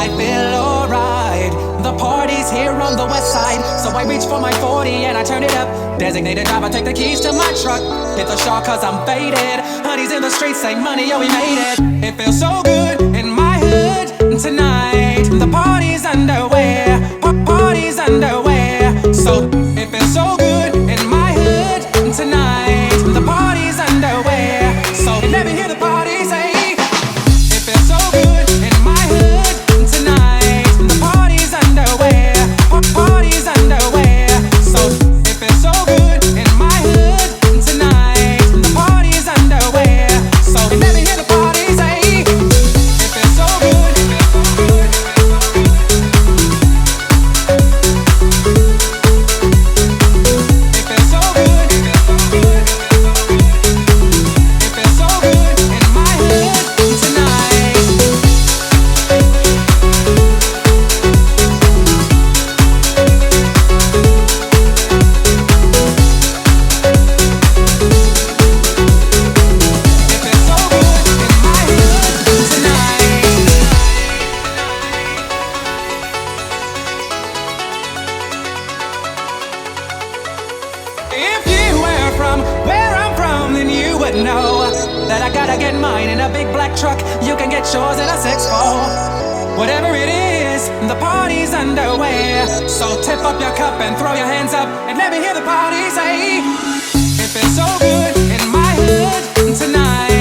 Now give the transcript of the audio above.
I feel alright. The party's here on the west side, so I reach for my 40 and I turn it up. Designated driver, take the keys to my truck. Hit the shop cause I'm faded. Honey's in the streets, say money, yo, we made it. It feels so good in my hood tonight. The party's underway, party's underway. So it feels so good in my hood tonight. The party's underway. So you never hear the party say. It feels so good in my hood tonight. The party's underway, party's underway. So it feels so good in my hood tonight. The party's underway. So you never hear the party say. It feels so good. If you were from where I'm from, then you would know that I gotta get mine in a big black truck. You can get yours in a 6'4". Whatever it is, the party's underway. So tip up your cup and throw your hands up and let me hear the party say. It feels so good in my hood tonight.